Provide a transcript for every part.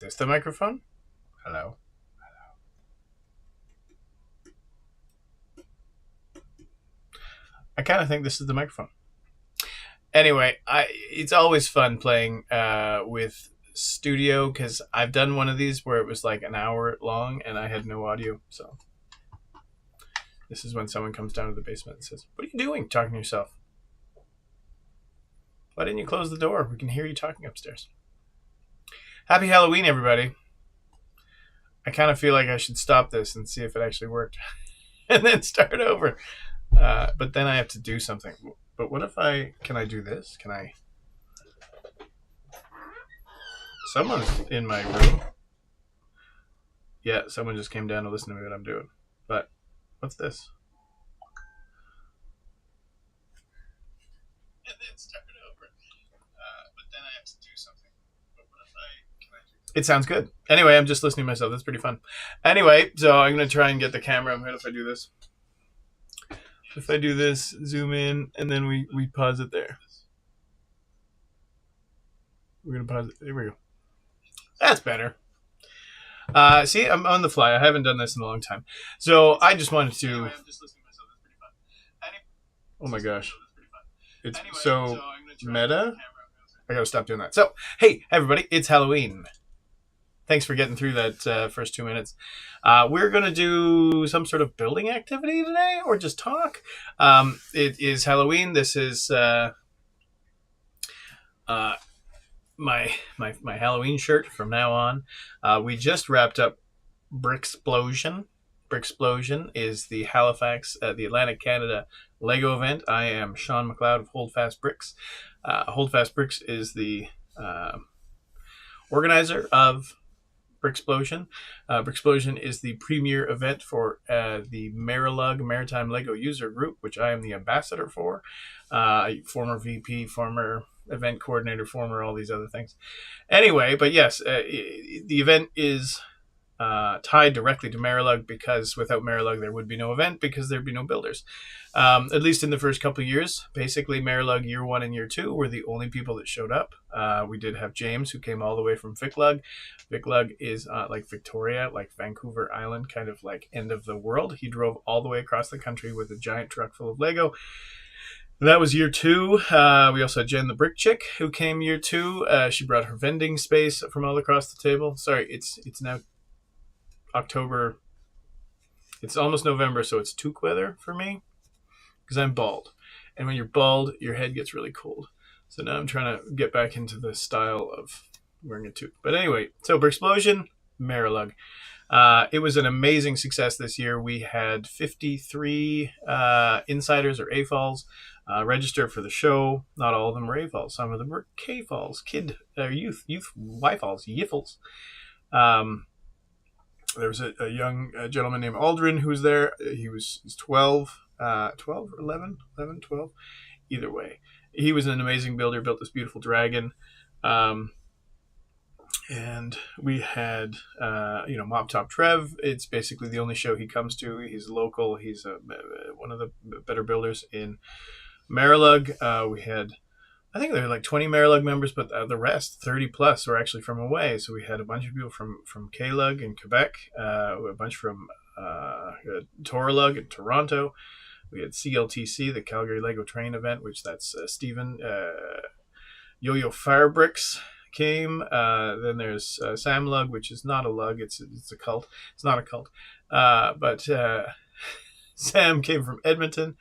Is this the microphone? Hello. I kind of think this is the microphone. Anyway, it's always fun playing with Studio because I've done one of these where it was like an hour long and I had no audio. So this is when someone comes down to the basement and says, "What are you doing? Talking to yourself? Why didn't you close the door? We can hear you talking upstairs." Happy Halloween, everybody. I kind of feel like I should stop this and see if it actually worked and then start over. But then I have to do something. But what if can I do this? Can I? Someone's in my room. Yeah, someone just came down to listen to me what I'm doing. But what's this? And then start it over. But then I have to do something. But what if can I do this? It sounds good. Anyway, I'm just listening to myself. That's pretty fun. Anyway, so I'm going to try and get the camera. What if I do this? If I do this, zoom in, and then we pause it there. We're going to pause it. There we go. That's better. See, I'm on the fly. I haven't done this in a long time. So I just wanted to... Oh my gosh. It's so meta. I gotta stop doing that. So, hey, everybody, it's Halloween. Thanks for getting through that first 2 minutes. We're going to do some sort of building activity today or just talk. It is Halloween. This is my Halloween shirt from now on. We just wrapped up Brixplosion. Brixplosion is the Halifax, the Atlantic Canada Lego event. I am Sean McLeod of Hfx Brx. Hfx Brx is the organizer of Brixplosion. Brixplosion is the premier event for the Marilug Maritime Lego User Group, which I am the ambassador for. Former VP, former event coordinator, former all these other things. Anyway, but yes, the event is tied directly to Marilug because without Marilug there would be no event because there'd be no builders. At least in the first couple of years. Basically, Marilug year 1 and year 2 were the only people that showed up. We did have James, who came all the way from Viclug. Viclug is like Victoria, like Vancouver Island, kind of like end of the world. He drove all the way across the country with a giant truck full of Lego. That was year 2. We also had Jen the Brick Chick, who came year 2. She brought her vending space from all across the table. Sorry, it's now October. It's almost November, so it's toque weather for me because I'm bald. And when you're bald, your head gets really cold. So now I'm trying to get back into the style of wearing a toque. But anyway, so Brixplosion, Marilug. It was an amazing success this year. We had 53 insiders or AFOLs register for the show. Not all of them were AFOLs. Some of them were KFOLs, youth YFOLs, YIFLs. There was a young gentleman named Aldrin who was there. He's 12 or 11, 12. Either way, he was an amazing builder, built this beautiful dragon. And we had, Mop Top Trev. It's basically the only show he comes to. He's local. He's one of the better builders in Marilug. We had, I think there were like 20 Marilug members, but the rest, 30 plus, were actually from away. So we had a bunch of people from Klug in Quebec, a bunch from Toralug in Toronto. We had CLTC, the Calgary Lego Train event, which that's Stephen. Yo-Yo Firebricks came. Then there's Sam Lug, which is not a lug. It's a cult. It's not a cult. But Sam came from Edmonton.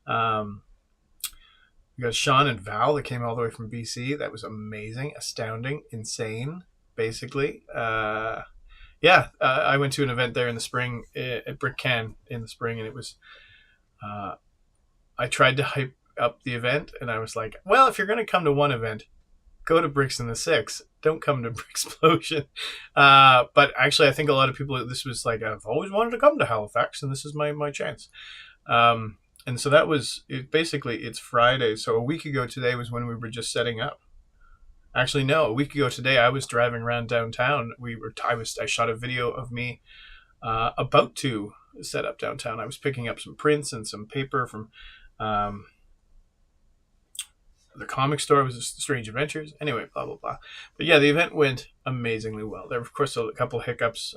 We got Sean and Val that came all the way from BC. That was amazing, astounding, insane, basically. I went to an event there in the spring at Brick Can in the spring, and it was... I tried to hype up the event, and I was like, well, if you're going to come to one event, go to Bricks in the Six. Don't come to Brixplosion. But actually, I think a lot of people, this was like, I've always wanted to come to Halifax, and this is my chance. And so that was it. Basically, it's Friday. So a week ago today was when we were just setting up. Actually, no, a week ago today, I was driving around downtown. I shot a video of me about to set up downtown. I was picking up some prints and some paper from the comic store was Strange Adventures. Anyway, blah blah blah. But yeah, the event went amazingly well. There were of course a couple of hiccups.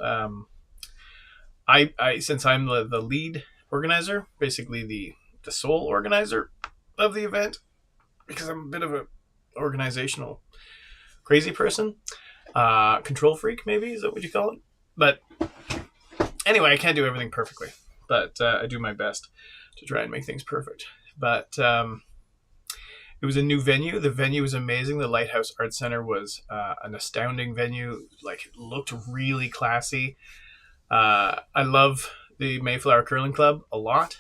I since I'm the lead organizer, basically the sole organizer of the event, because I'm a bit of a organizational crazy person, control freak, maybe is that what you call it? But anyway, I can't do everything perfectly, but I do my best to try and make things perfect. But it was a new venue. The venue was amazing. The Lighthouse Arts Center was an astounding venue. Like, it looked really classy. I love the Mayflower Curling Club a lot,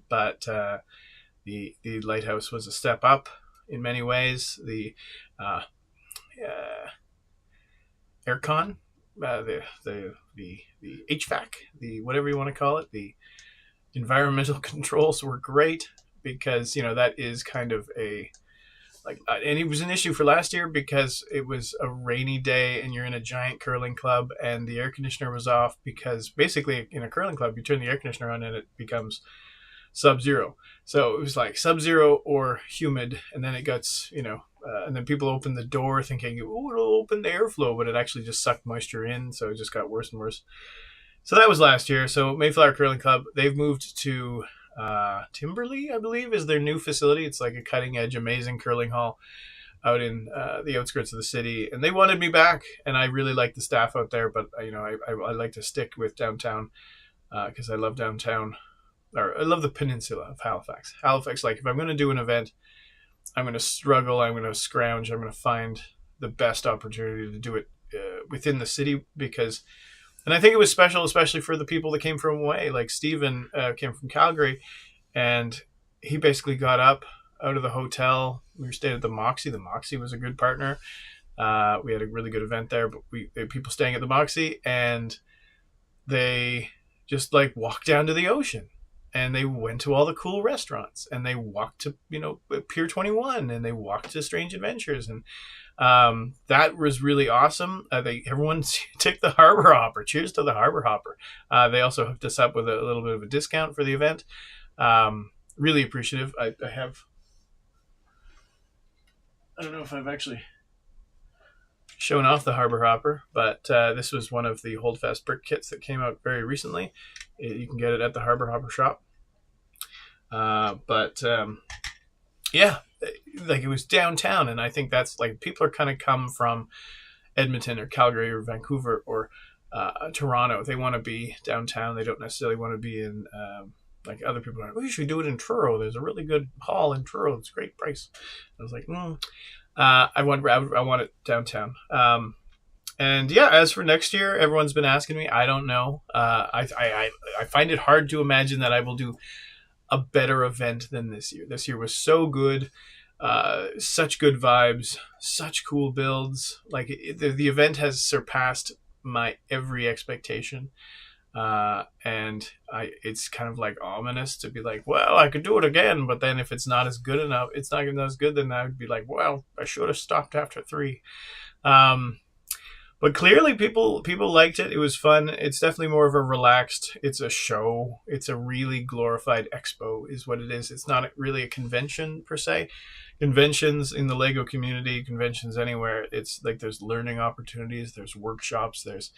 but the Lighthouse was a step up in many ways. The aircon, the HVAC, the whatever you want to call it, the environmental controls were great, because that is kind of a and it was an issue for last year because it was a rainy day and you're in a giant curling club and the air conditioner was off, because basically in a curling club you turn the air conditioner on and it becomes sub-zero. So it was like sub-zero or humid, and then it gets and then people opened the door thinking, oh, it'll open the airflow, but it actually just sucked moisture in, so it just got worse and worse. So that was last year. So Mayflower Curling Club, they've moved to Timberley, I believe, is their new facility. It's like a cutting edge, amazing curling hall out in the outskirts of the city. And they wanted me back, and I really like the staff out there. But I like to stick with downtown because I love downtown, or I love the peninsula of Halifax. Halifax, like if I'm going to do an event, I'm going to struggle. I'm going to scrounge. I'm going to find the best opportunity to do it within the city, because. And I think it was special, especially for the people that came from away. Like Stephen came from Calgary, and he basically got up out of the hotel. We were staying at the Moxie. The Moxie was a good partner. We had a really good event there, but we had people staying at the Moxie, and they just like walked down to the ocean, and they went to all the cool restaurants, and they walked to Pier 21, and they walked to Strange Adventures, and that was really awesome. Everyone took the Harbor Hopper. Cheers to the Harbor Hopper. They also hooked us up with a little bit of a discount for the event. Really appreciative. I don't know if I've actually shown off the Harbor Hopper, but this was one of the Holdfast brick kits that came out very recently. You can get it at the Harbor Hopper shop. Yeah, like it was downtown, and I think that's like people are kind of come from Edmonton or Calgary or Vancouver or Toronto. They want to be downtown. They don't necessarily want to be in like other people are like, we should do it in Truro. There's a really good hall in Truro. It's a great price. I was like, I want it downtown. And yeah, as for next year, everyone's been asking me. I don't know. I find it hard to imagine that I will do a better event than this year. This year was so good, such good vibes, such cool builds. Like the event has surpassed my every expectation, and it's kind of like ominous to be like, well, I could do it again, but then if it's not as good enough, it's not as good, then I would be like, well, I should have stopped after 3. But clearly people liked it. It was fun. It's definitely more of a relaxed, it's a show. It's a really glorified expo is what it is. It's not really a convention per se. Conventions in the Lego community, conventions anywhere, it's like there's learning opportunities, there's workshops, there's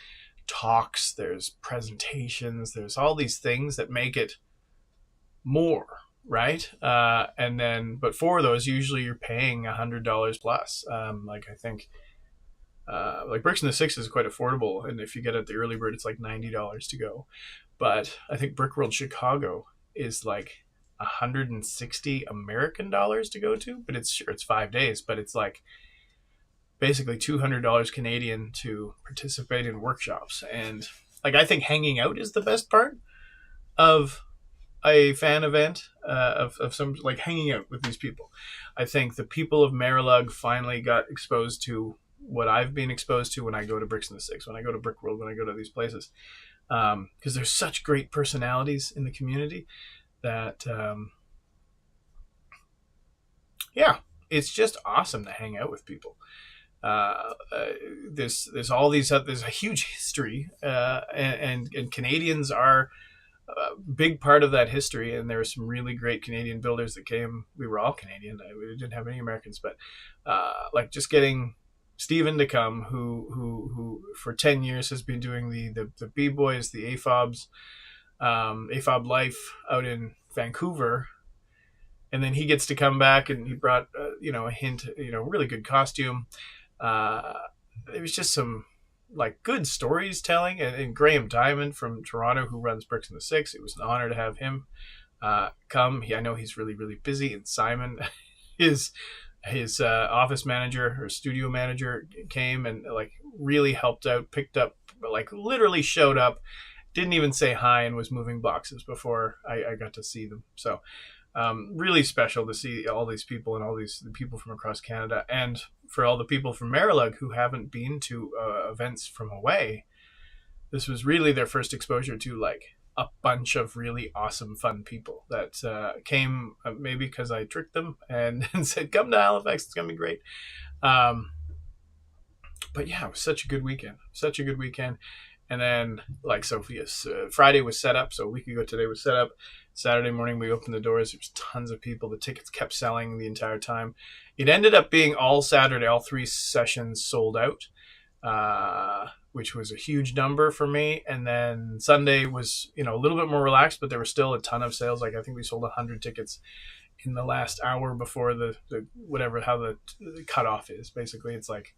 talks, there's presentations, there's all these things that make it more, right? And then, but for those, usually you're paying $100 plus. Like I think like Bricks in the Six is quite affordable, and if you get at the early bird, it's like $90 to go. But I think Brick World Chicago is like $160 American dollars to go to, but it's 5 days, but it's like basically $200 Canadian to participate in workshops. And like I think hanging out is the best part of a fan event, of some like hanging out with these people. I think the people of Marilug finally got exposed to what I've been exposed to when I go to Bricks in the Six, when I go to Brick World, when I go to these places, because there's such great personalities in the community that yeah, it's just awesome to hang out with people. There's all these there's a huge history, and Canadians are big part of that history. And there were some really great Canadian builders that came. We were all Canadian. We didn't have any Americans, but like just getting Stephen to come, who for 10 years has been doing the B-Boys, the AFOBs, AFOB Life out in Vancouver. And then he gets to come back, and he brought, a hint, really good costume. There was just some like good stories telling, and Graham Diamond from Toronto, who runs Bricks in the Six. It was an honor to have him come. I know he's really, really busy. And Simon, his office manager or studio manager, came and like really helped out, picked up, like literally showed up, didn't even say hi, and was moving boxes before I got to see them. So really special to see all these people and all these people from across Canada. And for all the people from Marilug who haven't been to events from away, this was really their first exposure to like a bunch of really awesome, fun people that came maybe because I tricked them and said, come to Halifax, it's going to be great. But yeah, it was such a good weekend. And then, like, Sophia's Friday was set up. So a week ago today was set up. Saturday morning, we opened the doors. There was tons of people. The tickets kept selling the entire time. It ended up being all Saturday, all 3 sessions sold out, which was a huge number for me. And then Sunday was, a little bit more relaxed, but there were still a ton of sales. Like, I think we sold 100 tickets in the last hour before the whatever, how the cutoff is. Basically, it's like,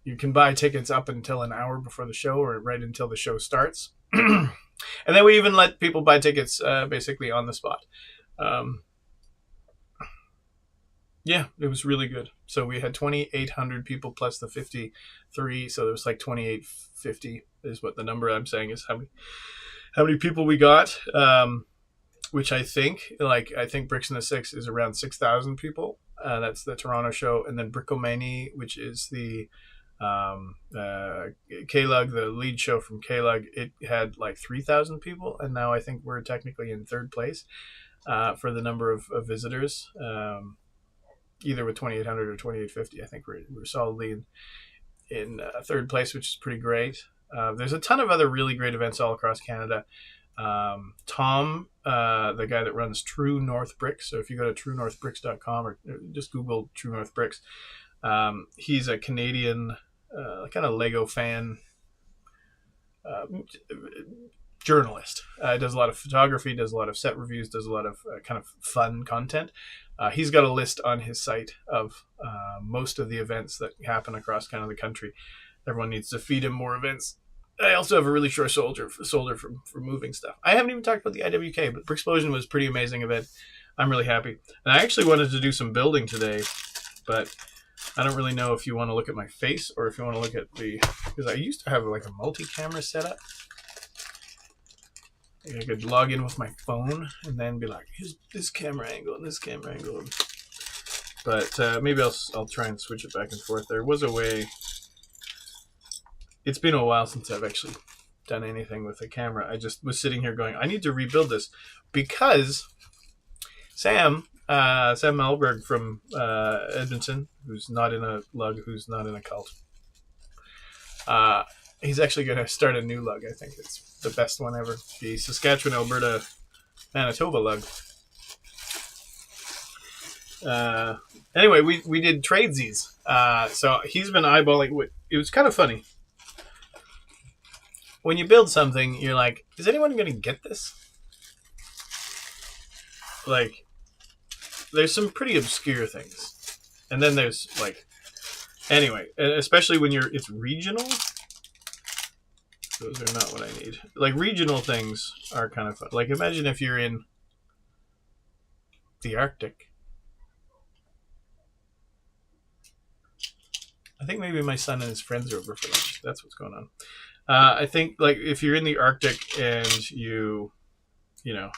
you can buy tickets up until an hour before the show or right until the show starts. And then we even let people buy tickets basically on the spot. Yeah, it was really good. So we had 2,800 people plus the 53. So there was like 2,850 is what the number I'm saying is how many people we got. Which I think Bricks in the Six is around 6,000 people. That's the Toronto show. And then Brickomania, which is the K-Lug, the lead show from K-Lug, it had like 3,000 people, and now I think we're technically in third place for the number of visitors, either with 2,800 or 2,850. I think we're solidly in third place, which is pretty great. There's a ton of other really great events all across Canada. Tom, the guy that runs True North Bricks, so if you go to truenorthbricks.com or just Google True North Bricks, he's a Canadian kind of Lego fan journalist. Does a lot of photography, does a lot of set reviews, does a lot of kind of fun content. He's got a list on his site of most of the events that happen across kind of the country. Everyone needs to feed him more events. I also have a really short shoulder for moving stuff. I haven't even talked about the IWK, but Brixplosion was a pretty amazing event. I'm really happy. And I actually wanted to do some building today, but I don't really know if you want to look at my face or if you want to look at because I used to have like a multi-camera setup. I could log in with my phone and then be like, here's this camera angle and this camera angle. But maybe I'll try and switch it back and forth. There was a way. It's been a while since I've actually done anything with a camera. I just was sitting here going, I need to rebuild this because Sam Malberg from Edmonton, who's not in a lug, who's not in a cult, he's actually going to start a new lug. I think it's the best one ever. The Saskatchewan, Alberta, Manitoba lug. Anyway, we did tradesies. So he's been eyeballing. It was kind of funny. When you build something, you're like, is anyone going to get this? Like, there's some pretty obscure things. And then there's, like, anyway, especially when it's regional. Those are not what I need. Like, regional things are kind of fun. Like, imagine if you're in the Arctic. I think maybe my son and his friends are over for lunch. That's what's going on. I think, like, if you're in the Arctic and you know,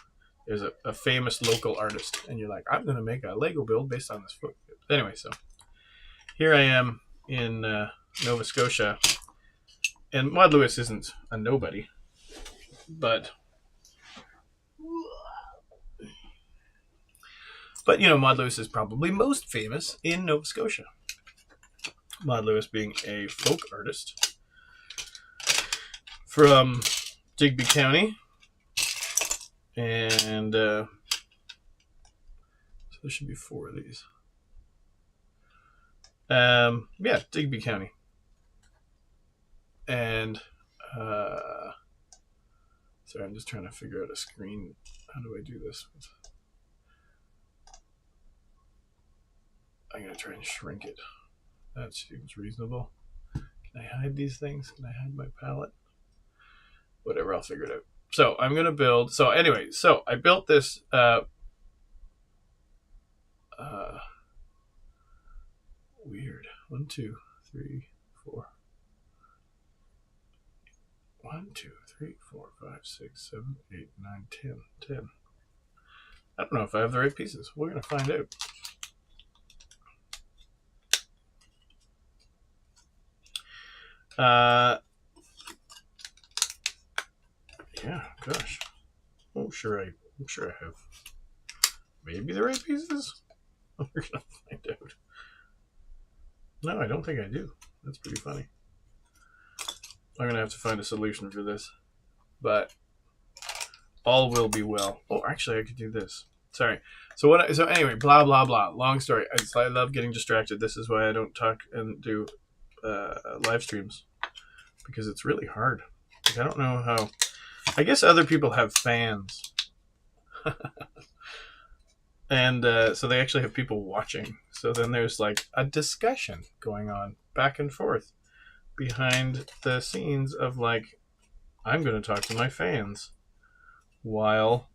there's a famous local artist, and you're like, I'm going to make a Lego build based on this photo. Anyway, so here I am in Nova Scotia, and Maud Lewis isn't a nobody, but Maud Lewis is probably most famous in Nova Scotia. Maud Lewis being a folk artist from Digby County, And so there should be 4 of these. Yeah, Digby County. And sorry, I'm just trying to figure out a screen. How do I do this? I'm going to try and shrink it. That seems reasonable. Can I hide these things? Can I hide my palette? Whatever, I'll figure it out. So I'm going to build. So anyway, so I built this weird. 1, 2, 3, 4. 1, 2, 3, 4, 5, 6, 7, 8, 9, 10. 10. I don't know if I have the right pieces. We're going to find out. Yeah, gosh. I'm sure I have maybe the right pieces. We're gonna find out. No, I don't think I do. That's pretty funny. I'm gonna have to find a solution for this, but all will be well. Oh, actually, I could do this. Sorry. So anyway, blah blah blah. Long story. I love getting distracted. This is why I don't talk and do live streams, because it's really hard. Like, I don't know how. I guess other people have fans. And so they actually have people watching. So then there's like a discussion going on back and forth behind the scenes of like, I'm going to talk to my fans while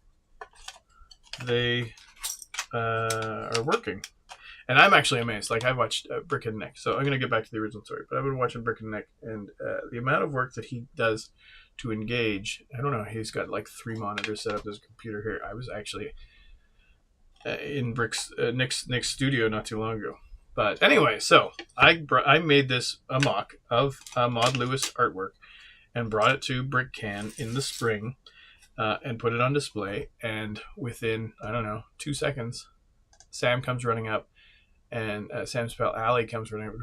they are working. And I'm actually amazed. Like, I watched Brick and Nick. So I'm going to get back to the original story. But I've been watching Brick and Nick. And the amount of work that he does to engage, I don't know, he's got like 3 monitors set up on his computer here. I was actually in Nick's studio not too long ago. But anyway, so I made this a mock of Maud Lewis artwork and brought it to Brick Can in the spring and put it on display. And within, I don't know, 2 seconds, Sam comes running up, and Sam's pal Allie comes running up.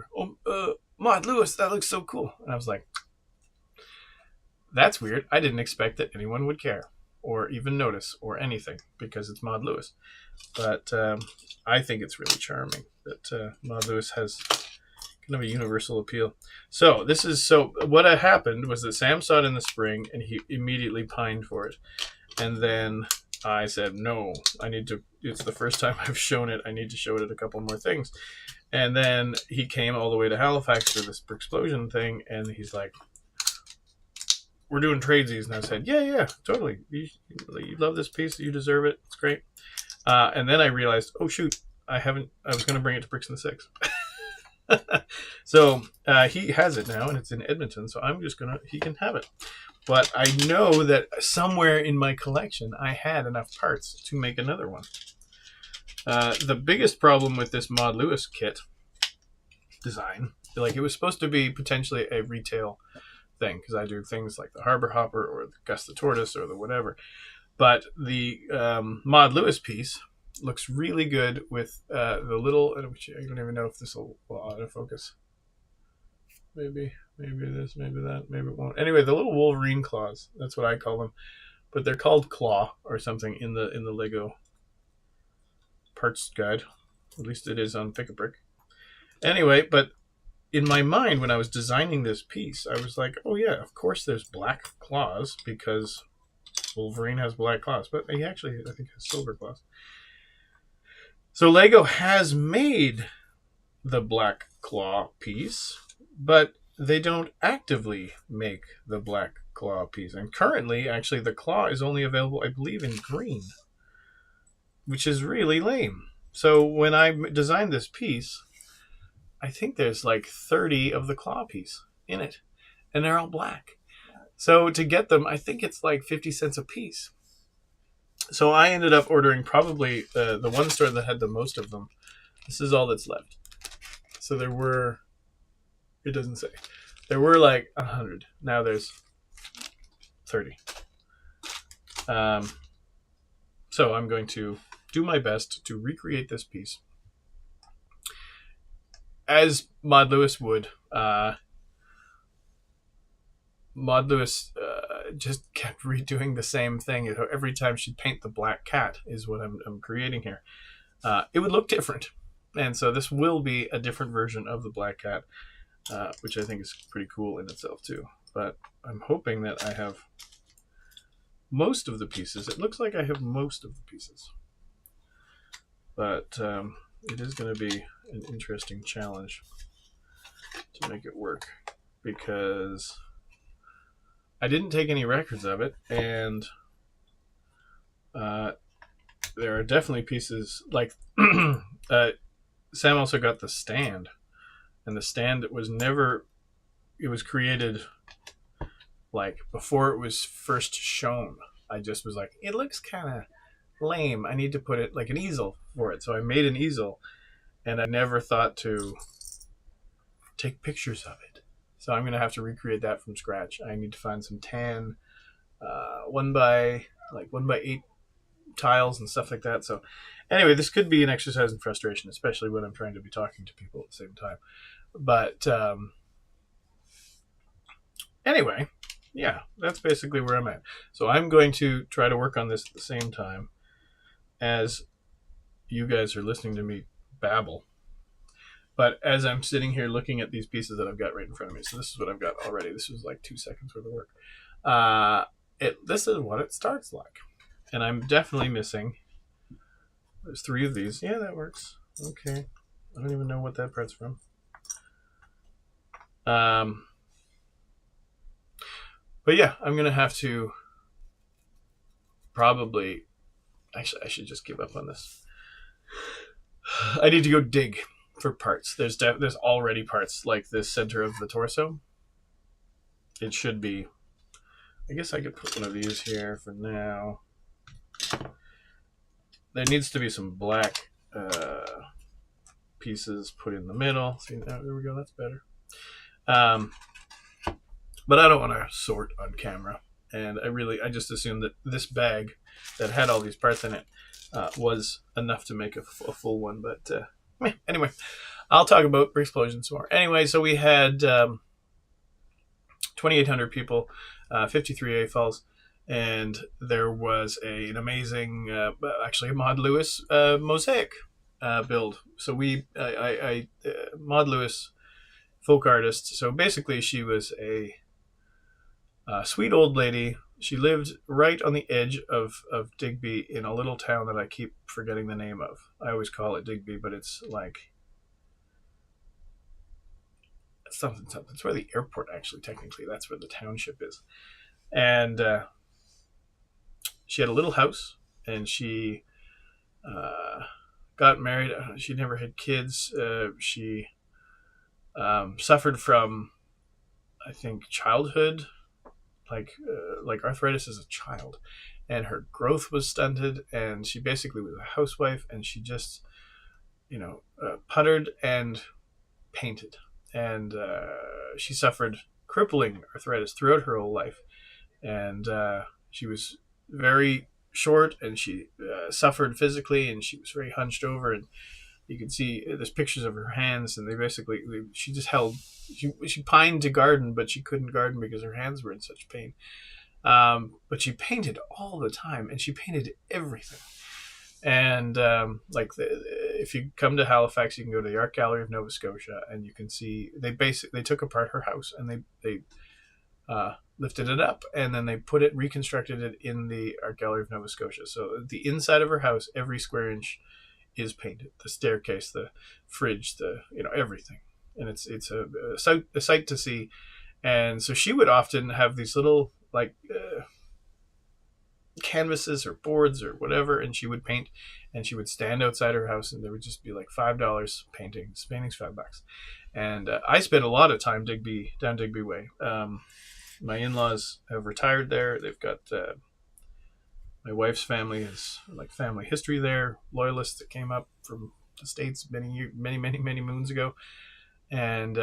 Oh, Maud Lewis, that looks so cool. And I was like, that's weird. I didn't expect that anyone would care or even notice or anything, because it's Maud Lewis. But I think it's really charming that Maud Lewis has kind of a universal appeal. So what happened was that Sam saw it in the spring and he immediately pined for it. And then I said, no, it's the first time I've shown it. I need to show it at a couple more things. And then he came all the way to Halifax for this Brixplosion thing, and he's like, we're doing tradesies. And I said, yeah, totally. You love this piece. You deserve it. It's great. And then I realized, oh, shoot, I was going to bring it to Bricks and the Six. So he has it now, and it's in Edmonton. So he can have it. But I know that somewhere in my collection, I had enough parts to make another one. The biggest problem with this Maud Lewis kit design, like, it was supposed to be potentially a retail thing, because I do things like the Harbor Hopper or the Gus the Tortoise or the whatever. But the Maud Lewis piece looks really good with the little, which I don't even know if this will autofocus. Maybe this, maybe that, maybe it won't. Anyway, the little Wolverine claws, that's what I call them. But they're called claw or something in the Lego parts guide. At least it is on Pick a Brick. Anyway, but in my mind, when I was designing this piece, I was like, oh yeah, of course there's black claws, because Wolverine has black claws, but he actually, I think, has silver claws. So Lego has made the black claw piece, but they don't actively make the black claw piece. And currently, actually, the claw is only available, I believe, in green, which is really lame. So when I designed this piece, I think there's like 30 of the claw piece in it, and they're all black. So to get them, I think it's like 50 cents a piece. So I ended up ordering probably the one store that had the most of them. This is all that's left. So it doesn't say. There were like 100. Now there's 30. So I'm going to do my best to recreate this piece as Maud Lewis would. Maud Lewis just kept redoing the same thing. Every time she'd paint the black cat is what I'm creating here. It would look different. And so this will be a different version of the black cat, which I think is pretty cool in itself too. But I'm hoping that I have most of the pieces. It looks like I have most of the pieces. But it is going to be an interesting challenge to make it work, because I didn't take any records of it, and there are definitely pieces like Sam also got the stand, and the stand was never, it was created like before it was first shown. I just was like, it looks kind of lame. I need to put it like an easel for it. So I made an easel, and I never thought to take pictures of it. So I'm going to have to recreate that from scratch. I need to find some tan, 1x8 tiles and stuff like that. So anyway, this could be an exercise in frustration, especially when I'm trying to be talking to people at the same time. But anyway, yeah, that's basically where I'm at. So I'm going to try to work on this at the same time as you guys are listening to me babble. But as I'm sitting here looking at these pieces that I've got right in front of me, so this is what I've got already. This was like 2 seconds worth of work. This is what it starts like. And I'm definitely missing. There's 3 of these. Yeah, that works. Okay. I don't even know what that part's from. But yeah, I'm going to have to probably... Actually, I should just give up on this. I need to go dig for parts. There's already parts like this center of the torso. It should be... I guess I could put one of these here for now. There needs to be some black pieces put in the middle. See, now, there we go. That's better. But I don't want to sort on camera. And I just assumed that this bag that had all these parts in it was enough to make a full one. But anyway, I'll talk about Brixplosion some more. Anyway, so we had 2,800 people, 53 AFLs, and there was an amazing, actually a Maud Lewis mosaic build. So Maud Lewis, folk artist. So basically she was a sweet old lady. She lived right on the edge of Digby in a little town that I keep forgetting the name of. I always call it Digby, but it's like something. It's where the airport, actually, technically. That's where the township is. And she had a little house, and she got married. She never had kids. She suffered from, I think, childhood, like arthritis as a child, and her growth was stunted, and she basically was a housewife, and she just, puttered and painted, and she suffered crippling arthritis throughout her whole life, and she was very short, and she suffered physically, and she was very hunched over, and you can see there's pictures of her hands, and she just held, she pined to garden, but she couldn't garden because her hands were in such pain. But she painted all the time, and she painted everything. And if you come to Halifax, you can go to the Art Gallery of Nova Scotia, and you can see they took apart her house, and they lifted it up, and then they reconstructed it in the Art Gallery of Nova Scotia. So the inside of her house, every square inch is painted. The staircase, the fridge, everything, and it's a sight to see. And so she would often have these little canvases or boards or whatever, and she would paint, and she would stand outside her house, and there would just be like $5 paintings. Painting's $5. And I spent a lot of time down Digby Way. My in-laws have retired there. They've got my wife's family is like family history there, loyalists that came up from the States many moons ago. And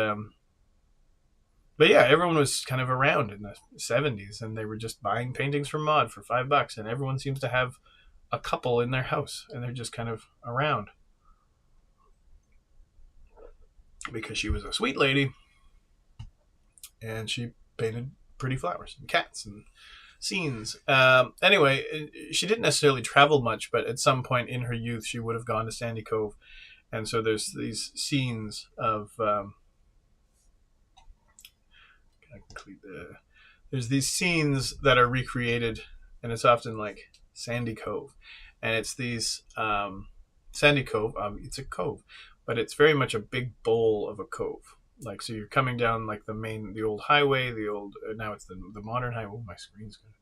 but yeah, everyone was kind of around in the 70s, and they were just buying paintings from Maud for $5, and everyone seems to have a couple in their house, and they're just kind of around because she was a sweet lady, and she painted pretty flowers and cats and scenes. Anyway, she didn't necessarily travel much, but at some point in her youth, she would have gone to Sandy Cove, and so there's these scenes of there's these scenes that are recreated, and it's often like Sandy Cove, and it's these Sandy Cove. It's a cove, but it's very much a big bowl of a cove. Like, so you're coming down like the old highway, now it's the modern highway. Oh, my screen's gonna.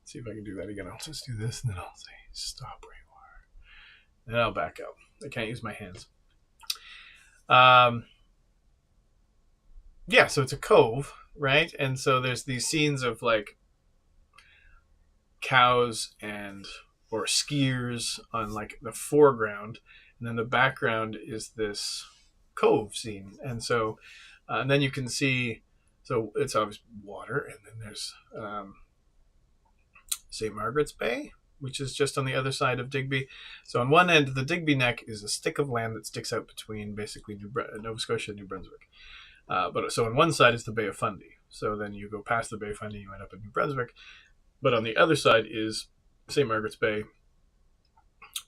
Let's see if I can do that again. I'll just do this, and then I'll say stop where you are, and I'll back up. I can't use my hands. Yeah, so it's a cove, right? And so there's these scenes of like cows and or skiers on like the foreground, and then the background is this cove scene. And then you can see, so it's obviously water, and then there's St. Margaret's Bay, which is just on the other side of Digby. So on one end of the Digby Neck is a stick of land that sticks out between basically Nova Scotia and New Brunswick. But so on one side is the Bay of Fundy. So then you go past the Bay of Fundy, you end up in New Brunswick. But on the other side is St. Margaret's Bay.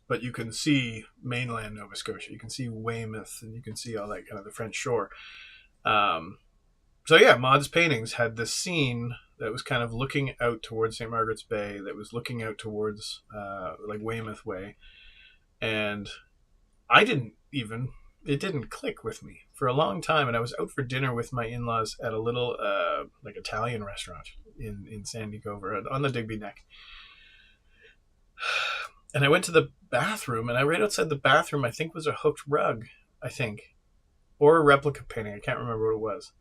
But you can see mainland Nova Scotia. You can see Weymouth, and you can see all that kind of the French shore. So yeah, Maud's paintings had this scene that was kind of looking out towards St. Margaret's Bay, that was looking out towards like Weymouth Way. And it didn't click with me for a long time. And I was out for dinner with my in-laws at a little like Italian restaurant in Sandy Cove on the Digby Neck. And I went to the bathroom, and right outside the bathroom, I think was a hooked rug, or a replica painting. I can't remember what it was,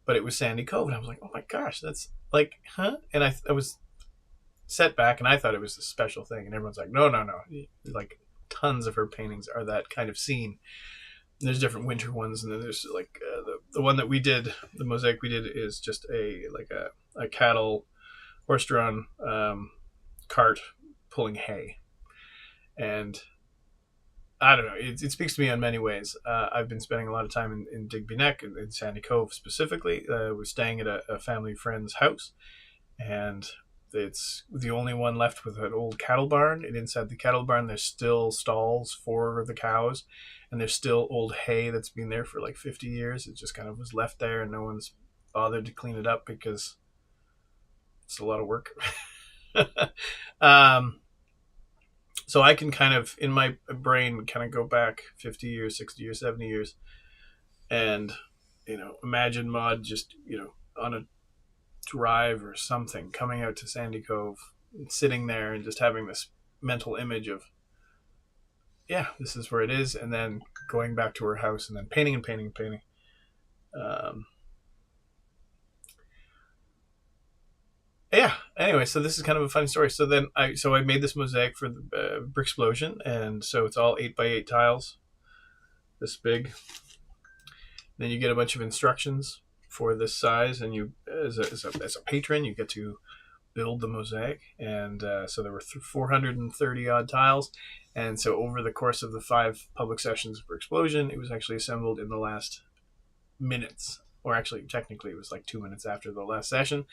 but it was Sandy Cove. And I was like, oh my gosh, that's like, huh? And I was set back, and I thought it was a special thing. And everyone's like, no. Like, tons of her paintings are that kind of scene. There's different winter ones, and then there's like the one that we did, the mosaic we did, is just a cattle horse-drawn cart pulling hay, and I don't know. It speaks to me in many ways. I've been spending a lot of time in Digby Neck and in Sandy Cove specifically. We're staying at a family friend's house, and it's the only one left with an old cattle barn. And inside the cattle barn, there's still stalls for the cows, and there's still old hay that's been there for like 50 years. It just kind of was left there, and no one's bothered to clean it up because it's a lot of work. So I can kind of, in my brain, kind of go back 50 years, 60 years, 70 years, and, imagine Maud just, on a drive or something, coming out to Sandy Cove, sitting there and just having this mental image of, yeah, this is where it is, and then going back to her house and then painting and painting and painting. Yeah, anyway, so this is kind of a funny story. So I made this mosaic for the Brixplosion, and so it's all 8x8 tiles, this big. Then you get a bunch of instructions for this size, and you, as a patron, you get to build the mosaic. And so there were 430 odd tiles, and so over the course of the 5 public sessions of Brixplosion, it was actually assembled in the last minutes. Or actually, technically, it was like 2 minutes after the last session.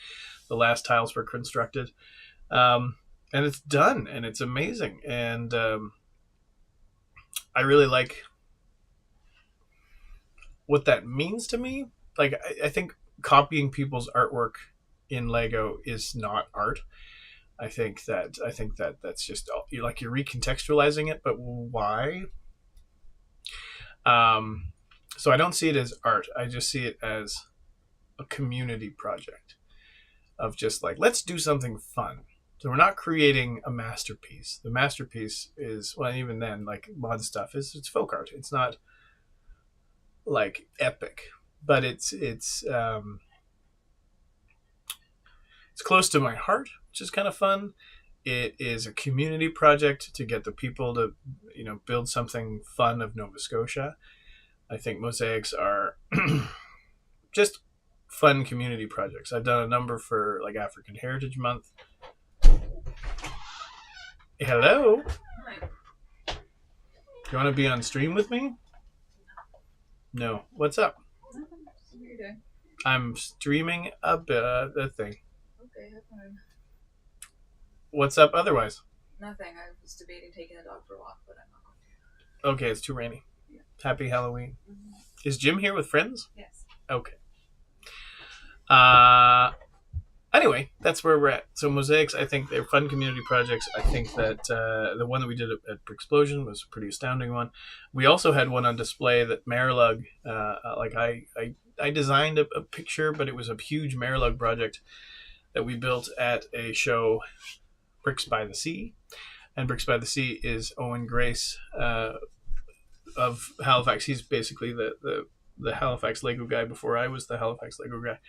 The last tiles were constructed. And it's done, and it's amazing. And I really like what that means to me. Like, I think copying people's artwork in Lego is not art. I think that that's just, you're recontextualizing it, but why? So I don't see it as art. I just see it as a community project of just like, let's do something fun. So we're not creating a masterpiece. The masterpiece is, well, even then, like mod stuff it's folk art. It's not like epic, but it's close to my heart, which is kind of fun. It is a community project to get the people to, build something fun of Nova Scotia. I think mosaics are just fun community projects. I've done a number for like African Heritage Month. Hello. Hi. You want to be on stream with me? No. What's up? What are you doing? I'm streaming a thing. Okay, have fun. What's up otherwise? Nothing. I was debating taking the dog for a walk, but I'm not going to. Okay, it's too rainy. Yeah. Happy Halloween. Mm-hmm. Is Jim here with friends? Yes. Okay. Anyway, that's where we're at. So mosaics, I think they're fun community projects. I think that the one that we did at Brixplosion was a pretty astounding one. We also had one on display that Marilug, I designed a picture, but it was a huge Marilug project that we built at a show, Bricks by the Sea. And Bricks by the Sea is Owen Grace of Halifax. He's basically the Halifax Lego guy before I was the Halifax Lego guy.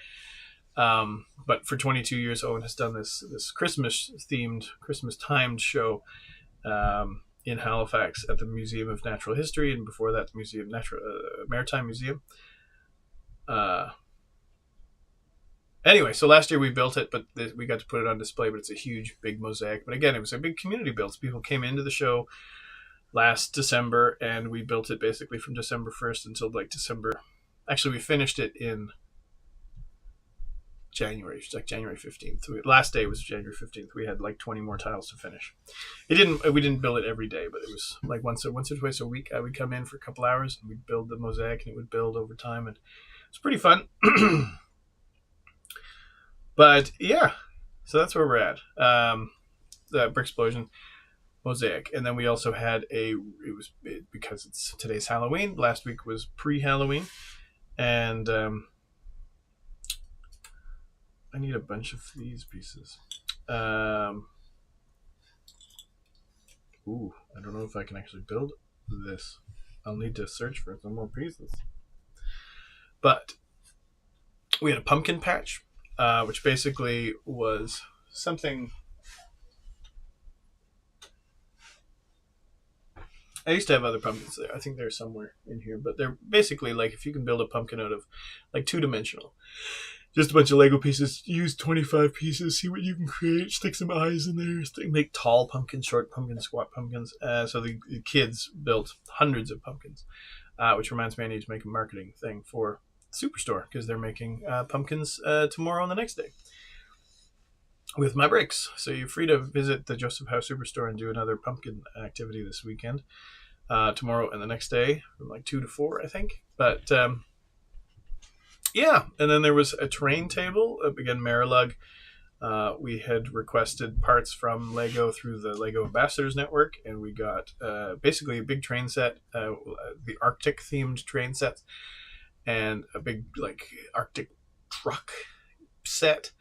But for 22 years, Owen has done this Christmas timed show in Halifax at the Museum of Natural History, and before that, the Maritime Museum. Anyway, so last year we built it, but we got to put it on display. But it's a huge, big mosaic. But again, it was a big community build. So people came into the show last December, and we built it basically from December 1st until like December. Actually, we finished it in January. It's like January 15th. Last day was January 15th. We had like 20 more tiles to finish. We didn't build it every day, but it was like once or twice a week. I would come in for a couple hours and we'd build the mosaic, and it would build over time, and it's pretty fun. But yeah, so that's where we're at. The Brixplosion mosaic, and then we also had because it's today's Halloween. Last week was pre-Halloween, and I need a bunch of these pieces. Ooh, I don't know if I can actually build this. I'll need to search for some more pieces. But we had a pumpkin patch, which basically was something. I used to have other pumpkins there. I think they're somewhere in here, but they're basically like if you can build a pumpkin out of like two-dimensional. Just a bunch of Lego pieces. Use 25 pieces. See what you can create. Stick some eyes in there. Make tall pumpkins, short pumpkins, squat pumpkins. So the kids built hundreds of pumpkins, which reminds me I need to make a marketing thing for Superstore because they're making pumpkins tomorrow and the next day with my bricks. So you're free to visit the Joseph House Superstore and do another pumpkin activity this weekend. Tomorrow and the next day from like 2 to 4, I think. But yeah, and then there was a terrain table. Again, Marilug. We had requested parts from Lego through the Lego Ambassadors Network, and we got basically a big train set, the Arctic themed train sets, and a big like Arctic truck set.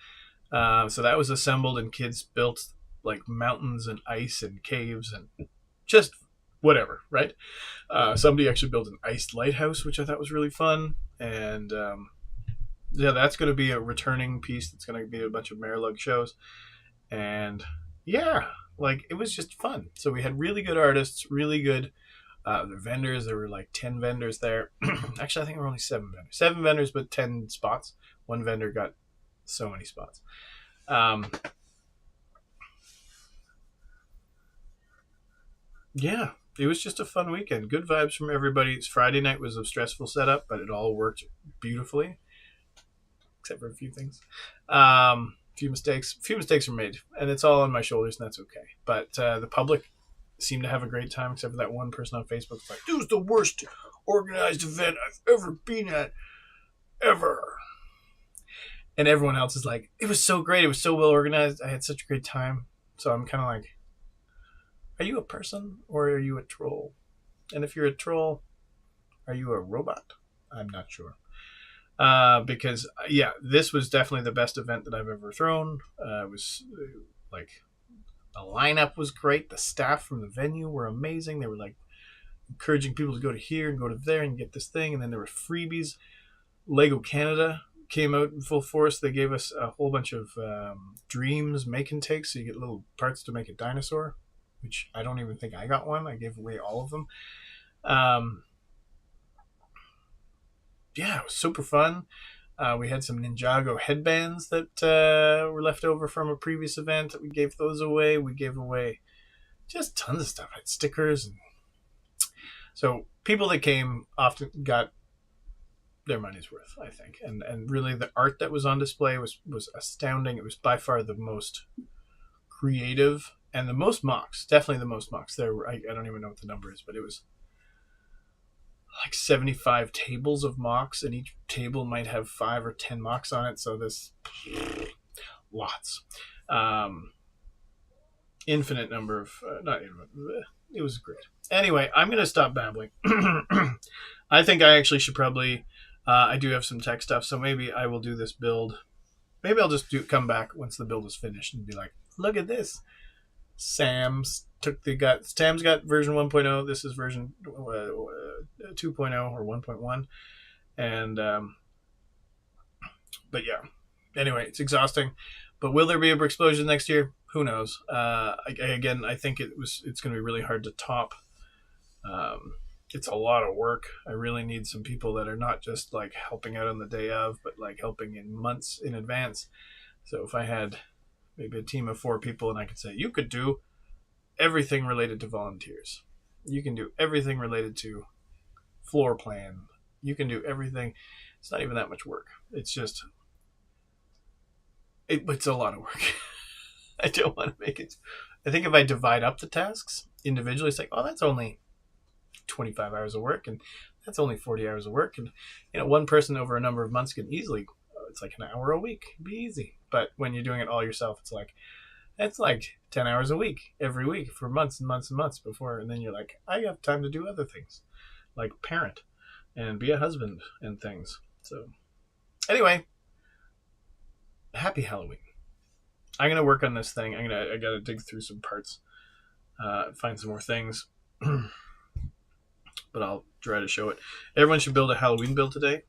So that was assembled, and kids built like mountains and ice and caves and just whatever, right? Somebody actually built an iced lighthouse, which I thought was really fun, and yeah, that's going to be a returning piece. That's going to be a bunch of Marilug shows, and yeah, like it was just fun. So we had really good artists, really good the vendors. There were like 10 vendors there. Actually, I think there were only 7 vendors. 7 vendors, but 10 spots. One vendor got so many spots. Yeah, it was just a fun weekend. Good vibes from everybody. Friday night was a stressful setup, but it all worked beautifully, except for a few things. Few mistakes were made, and it's all on my shoulders, and that's okay. But the public seemed to have a great time, except for that one person on Facebook was like, "It was the worst organized event I've ever been at, ever." And everyone else is like, "It was so great. It was so well organized. I had such a great time." So I'm kind of like, are you a person or are you a troll? And if you're a troll, are you a robot? I'm not sure. Because yeah, this was definitely the best event that I've ever thrown. It was like the lineup was great. The staff from the venue were amazing. They were like encouraging people to go to here and go to there and get this thing. And then there were freebies. Lego Canada came out in full force. They gave us a whole bunch of dreams make and takes, so you get little parts to make a dinosaur, which I don't even think I got one. I gave away all of them. Yeah, it was super fun. We had some Ninjago headbands that were left over from a previous event. We gave those away. We gave away just tons of stuff. I had stickers. So people that came often got their money's worth, I think. And really the art that was on display was astounding. It was by far the most creative and the most mocks. Definitely the most mocks. I don't even know what the number is, but it was like 75 tables of mocks, and each table might have 5 or 10 mocks on it. So this lots. Um, Infinite number of not infinite. It was great. Anyway, I'm gonna stop babbling. I think I actually should probably. I do have some tech stuff, so maybe I will do this build. Maybe I'll just come back once the build is finished and be like, "Look at this." Sam's got version 1.0. This is version 2.0 or 1.1, and but yeah. Anyway, it's exhausting. But will there be a Brixplosion next year? Who knows? I think it's going to be really hard to top. It's a lot of work. I really need some people that are not just like helping out on the day of, but like helping in months in advance. So if I had maybe a team of 4 people and I could say, you could do everything related to volunteers. You can do everything related to floor plan. You can do everything. It's not even that much work. It's just, it's a lot of work. I don't want to make it. I think if I divide up the tasks individually, it's like, oh, that's only 25 hours of work, and that's only 40 hours of work. And, one person over a number of months can easily, it's like an hour a week. It'd be easy. But when you're doing it all yourself, it's like 10 hours a week, every week for months and months and months before. And then you're like, I have time to do other things, like parent and be a husband and things. So anyway, happy Halloween. I'm going to work on this thing. I got to dig through some parts, find some more things, but I'll try to show it. Everyone should build a Halloween build today.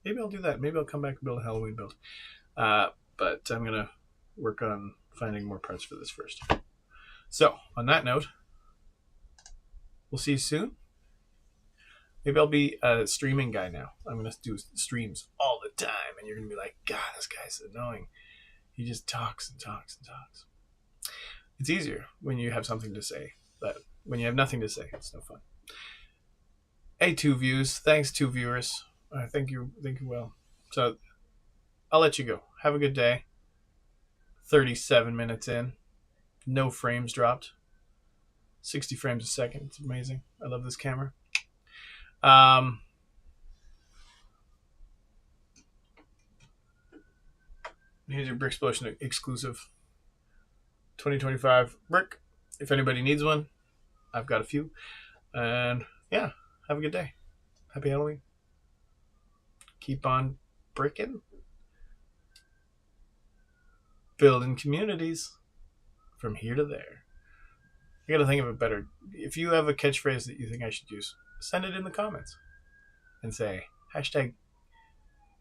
Maybe I'll do that. Maybe I'll come back and build a Halloween build. But I'm going to work on finding more parts for this first. So on that note, we'll see you soon. Maybe I'll be a streaming guy now. I'm going to do streams all the time, and you're going to be like, God, this guy's annoying. He just talks and talks and talks. It's easier when you have something to say, but when you have nothing to say, it's no fun. Hey, 2 views. Thanks, 2 viewers. I think you will. So I'll let you go. Have a good day. 37 minutes in. No frames dropped. 60 frames a second. It's amazing. I love this camera. Here's your Brixplosion exclusive 2025 brick. If anybody needs one, I've got a few. And yeah, have a good day. Happy Halloween. Keep on bricking. Building communities from here to there. I gotta think of it better. If you have a catchphrase that you think I should use, send it in the comments and say hashtag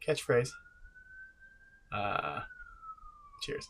catchphrase. Cheers.